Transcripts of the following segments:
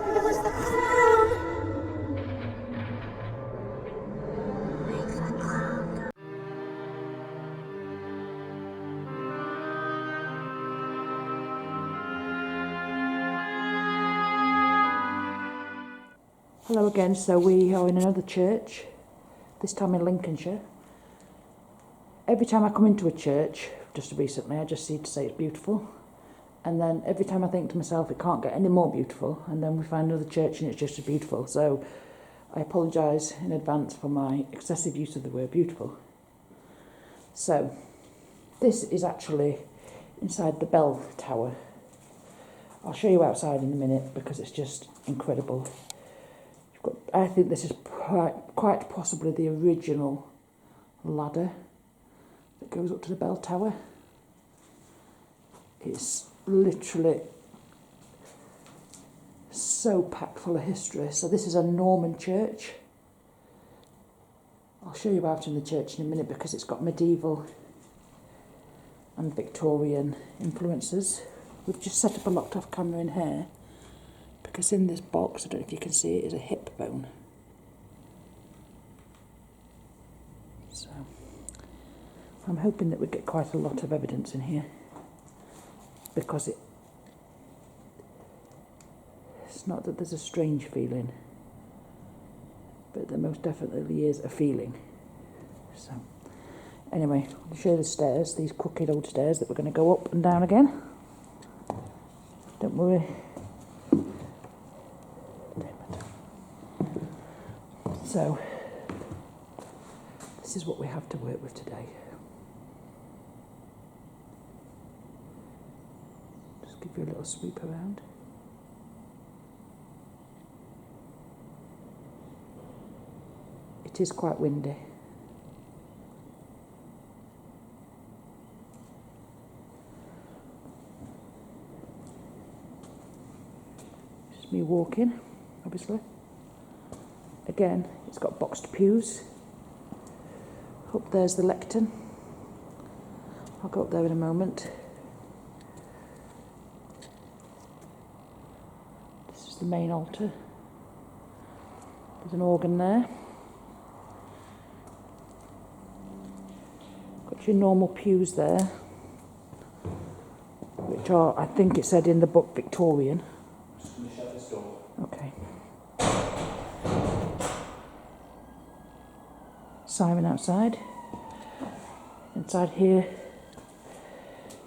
It was the clown. Hello again, so we are in another church, this time in Lincolnshire. Every time I come into a church, just recently, I just need to say it's beautiful. And then every time I think to myself, it can't get any more beautiful, and then we find another church and it's just as beautiful. So I apologise in advance for my excessive use of the word beautiful. So this is actually inside the bell tower. I'll show you outside in a minute because it's just incredible. I think this is quite possibly the original ladder that goes up to the bell tower. It's literally so packed full of history. So this is a Norman church. I'll show you out in the church in a minute because it's got medieval and Victorian influences. We've just set up a locked off camera in here because in this box, I don't know if you can see it, is a hip bone. So I'm hoping that we get quite a lot of evidence in here because it's not that there's a strange feeling, but there most definitely is a feeling. So anyway, I'll show you the stairs, these crooked old stairs that we're going to go up and down again. Don't worry. So, this is what we have to work with today. Just give you a little sweep around. It is quite windy. This is me walking, obviously. Again, it's got boxed pews. Up there's the lectern. I'll go up there in a moment. This is the main altar. There's an organ there. Got your normal pews there, which are, I think it said in the book, Victorian. Just going to shut this door. Okay. Simon outside. Inside here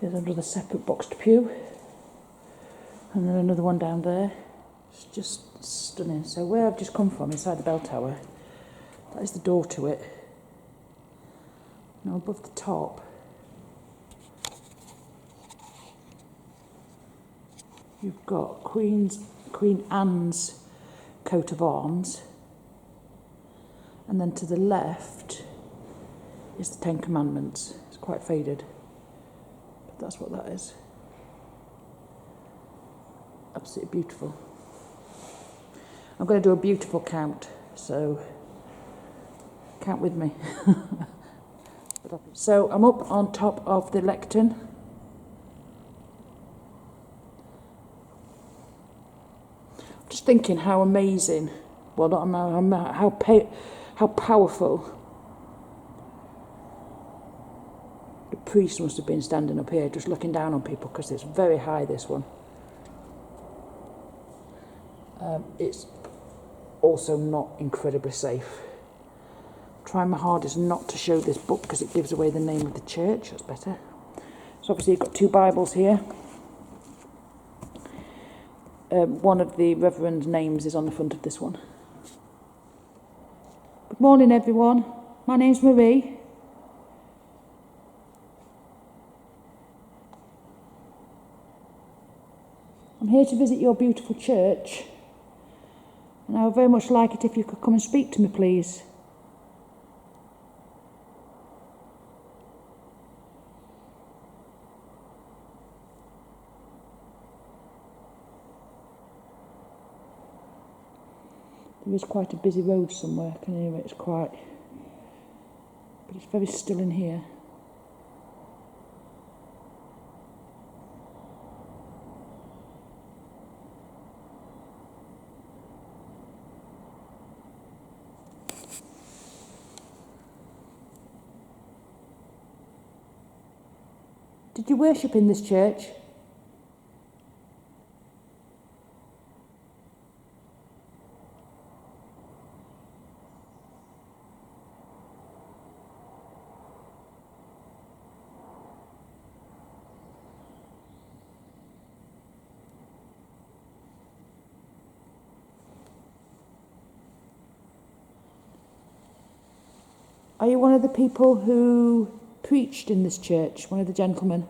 is another separate boxed pew, and then another one down there. It's just stunning. So where I've just come from, inside the bell tower, that is the door to it. Now above the top, you've got Queen Anne's coat of arms. And then to the left is the Ten Commandments. It's quite faded, but that's what that is. Absolutely beautiful. I'm going to do a beautiful count, so count with me. So I'm up on top of the lectern. Just thinking how amazing, well not how powerful the priest must have been standing up here just looking down on people, because it's very high, this one. It's also not incredibly safe. Trying my hardest not to show this book because it gives away the name of the church. That's better. So obviously you've got two Bibles here. One of the Reverend's names is on the front of this one. Good morning, everyone. My name's Marie. I'm here to visit your beautiful church, and I would very much like it if you could come and speak to me, please. There is quite a busy road somewhere, I can hear it, it's quiet. But it's very still in here. Did you worship in this church? Are you one of the people who preached in this church, one of the gentlemen?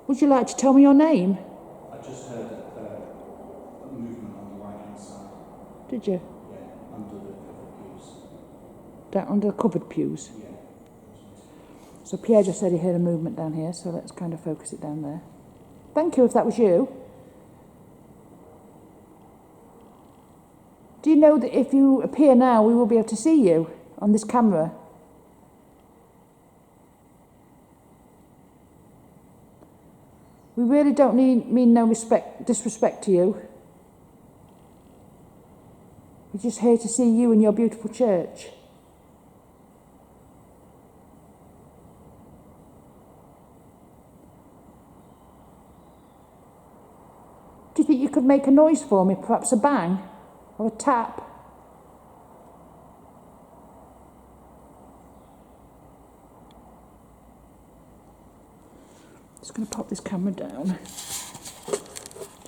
Would you like to tell me your name? I just heard a movement on the right hand side. Did you? Yeah, under the covered pews. Down under the cupboard pews? Yeah. So Pierre just said he heard a movement down here, so let's kind of focus it down there. Thank you, if that was you. Do you know that if you appear now, we will be able to see you on this camera? We really don't mean no disrespect to you. We're just here to see you in your beautiful church. Do you think you could make a noise for me, perhaps a bang or a tap? Just going to pop this camera down,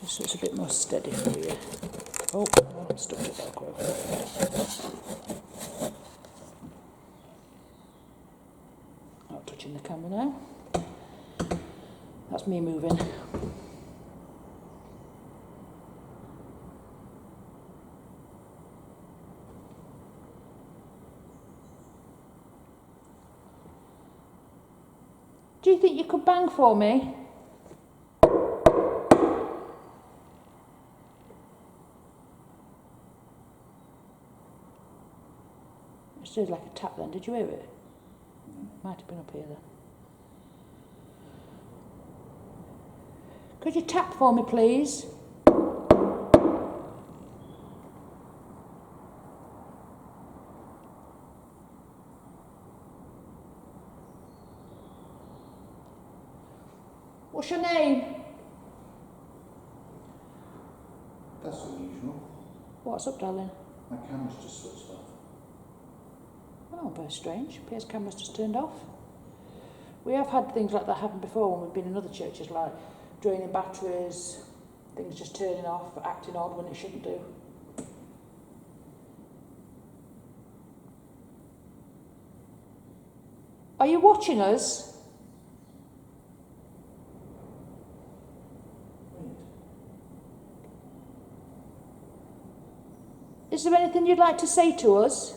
just so it's a bit more steady for you. Oh, I'm stuck to Velcro. Not touching the camera now. That's me moving. Do you think you could bang for me? It sounded like a tap then. Did you hear it? Might have been up here then. Could you tap for me, please? What's your name? That's unusual. What's up, darling? My camera's just switched off. Oh, very strange. Pierre's camera's just turned off. We have had things like that happen before when we've been in other churches, like draining batteries, things just turning off, acting odd when it shouldn't do. Are you watching us? Is there anything you'd like to say to us?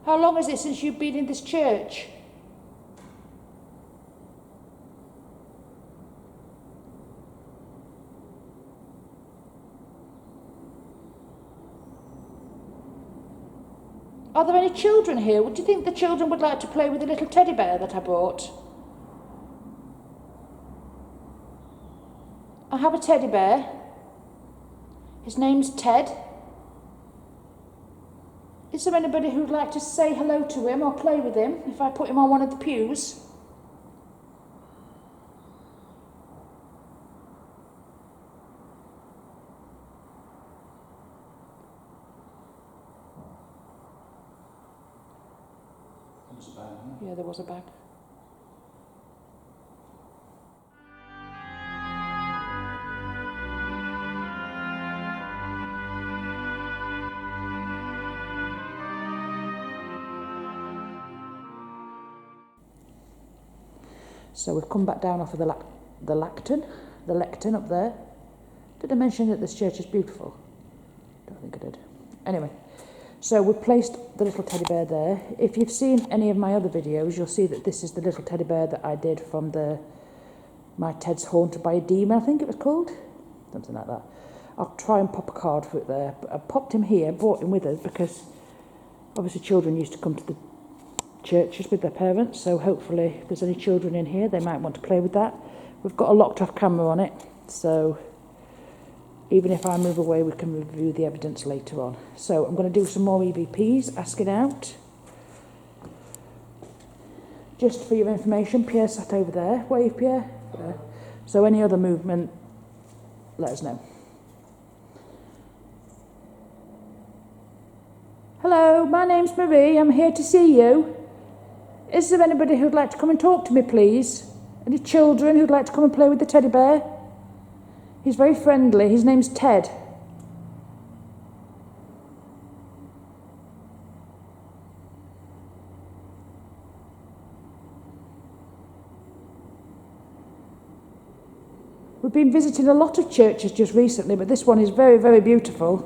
How long is it since you've been in this church? Are there any children here? Would you think the children would like to play with the little teddy bear that I brought? I have a teddy bear. His name's Ted. Is there anybody who'd like to say hello to him or play with him if I put him on one of the pews? There's a bag, huh? Yeah, there was a bag. So we've come back down off of the lectern up there. Did I mention that this church is beautiful? Don't think I did. Anyway, So we've placed the little teddy bear there. If you've seen any of my other videos, you'll see that this is the little teddy bear that I did from my Ted's Haunted by a Demon, I think it was called. Something like that. I'll try and pop a card for it there. But I popped him here, brought him with us, because obviously children used to come to the churches with their parents, so hopefully if there's any children in here, they might want to play with that. We've got a locked off camera on it, so even if I move away, we can review the evidence later on. So I'm going to do some more EVPs, asking out. Just for your information, Pierre sat over there. Wave, Pierre. There. So any other movement, let us know. Hello, my name's Marie. I'm here to see you. Is there anybody who'd like to come and talk to me, please? Any children who'd like to come and play with the teddy bear? He's very friendly. His name's Ted. We've been visiting a lot of churches just recently, but this one is very, very beautiful.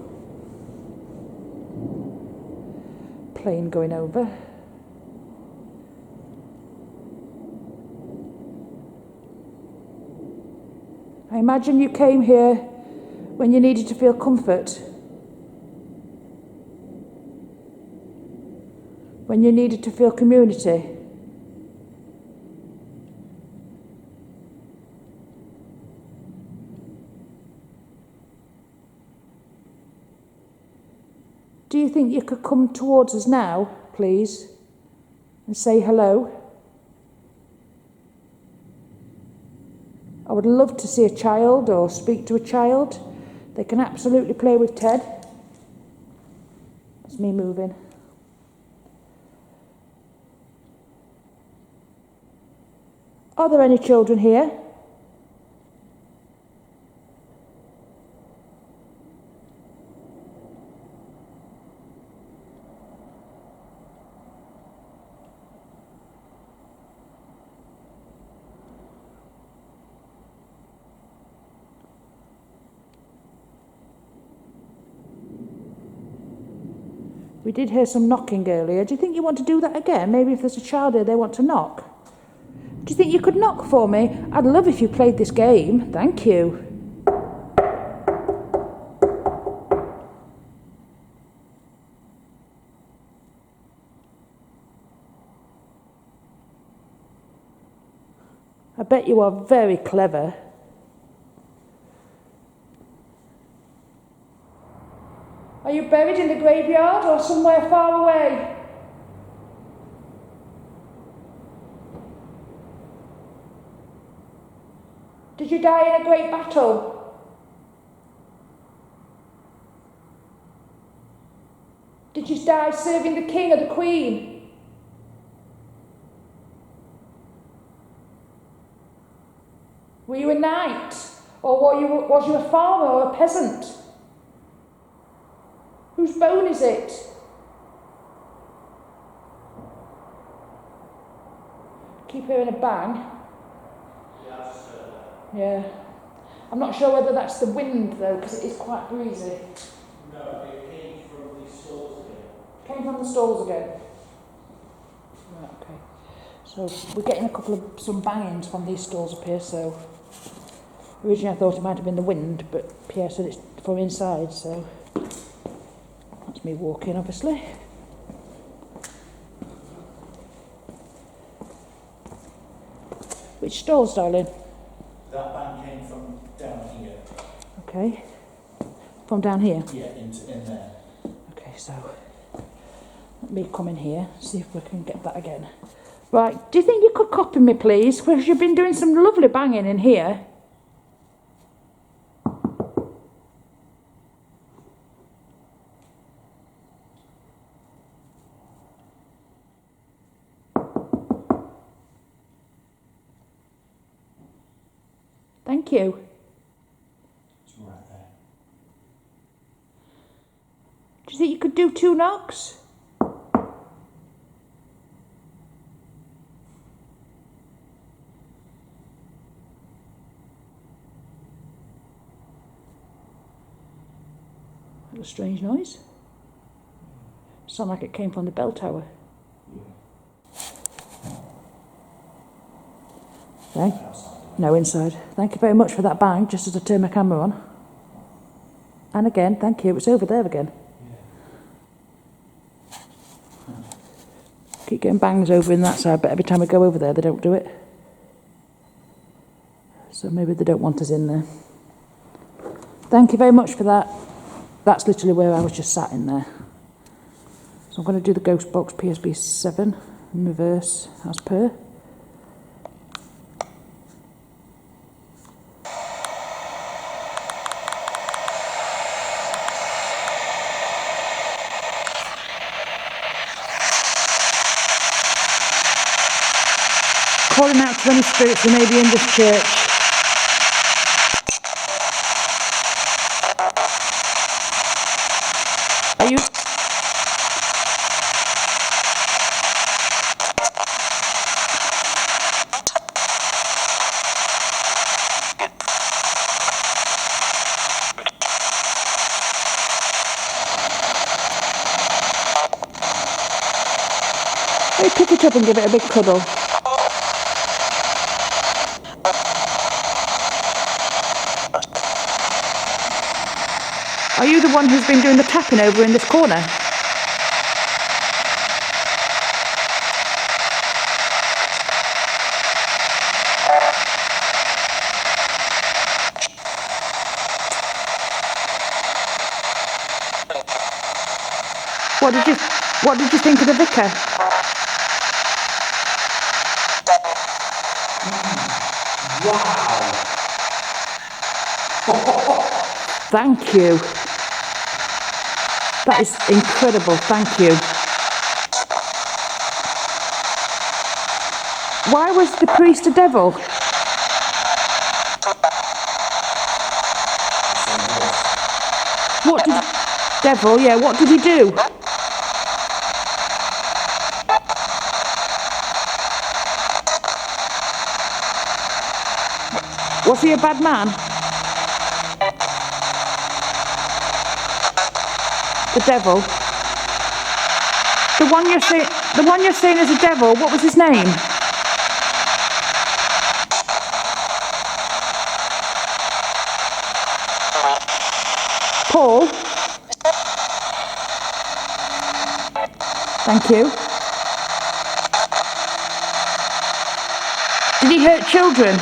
Plane going over. I imagine you came here when you needed to feel comfort, when you needed to feel community. Do you think you could come towards us now, please, and say hello? I would love to see a child or speak to a child. They can absolutely play with Ted. That's me moving. Are there any children here? We did hear some knocking earlier. Do you think you want to do that again? Maybe if there's a child here, they want to knock. Do you think you could knock for me? I'd love if you played this game. Thank you. I bet you are very clever. Are you buried in the graveyard or somewhere far away? Did you die in a great battle? Did you die serving the king or the queen? Were you a knight? Or was you a farmer or a peasant? Whose bone is it? Keep hearing a bang. Yeah, I just heard that. Yeah. I'm not sure whether that's the wind though, because it is quite breezy. No, it came from the stalls again. Came from the stalls again. Right, okay. So we're getting some bangings from these stalls up here, so originally I thought it might have been the wind, but Pierre said it's from inside, so that's me walking, obviously. Which stalls, darling? That bang came from down here. Okay. From down here? Yeah, in there. Okay, so let me come in here, see if we can get that again. Right, do you think you could copy me, please? Because you've been doing some lovely banging in here. Thank you. It's right there. Do you think you could do 2 knocks? What a strange noise. Sound like it came from the bell tower. Okay. No, inside. Thank you very much for that bang, just as I turn my camera on. And again, thank you. It's over there again. Keep getting bangs over in that side, but every time I go over there, they don't do it. So maybe they don't want us in there. Thank you very much for that. That's literally where I was just sat in there. So I'm going to do the ghost box PSB 7 in reverse as per. Calling out to any spirits who may be in this church. Are you? Hey, pick it up and give it a big cuddle. Are you the one who's been doing the tapping over in this corner? What did you think of the vicar? Wow! Thank you. That is incredible, thank you. Why was the priest a devil? What did... Devil, yeah, what did he do? Was he a bad man? The devil? The one you're saying is a devil, what was his name? Paul? Thank you. Did he hurt children?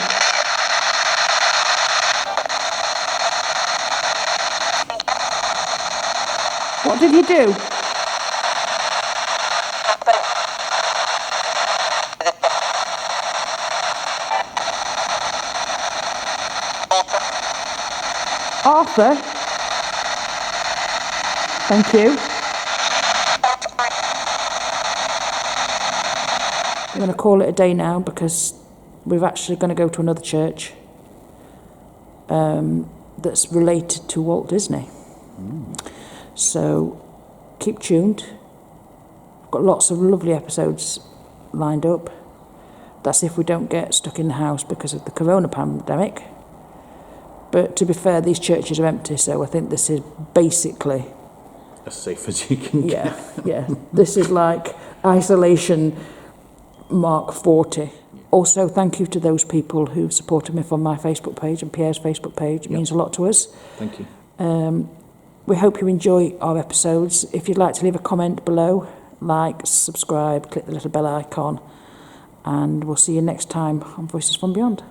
What did he do? Arthur? Thank you. I'm going to call it a day now because we're actually going to go to another church that's related to Walt Disney. So keep tuned. I've got lots of lovely episodes lined up. That's if we don't get stuck in the house because of the corona pandemic. But to be fair, these churches are empty, so I think this is basically... as safe as you can get. Yeah. This is like isolation Mark 40. Also, thank you to those people who supported me from my Facebook page and Pierre's Facebook page. It means a lot to us. Thank you. We hope you enjoy our episodes. If you'd like to leave a comment below, like, subscribe, click the little bell icon, and we'll see you next time on Voices from Beyond.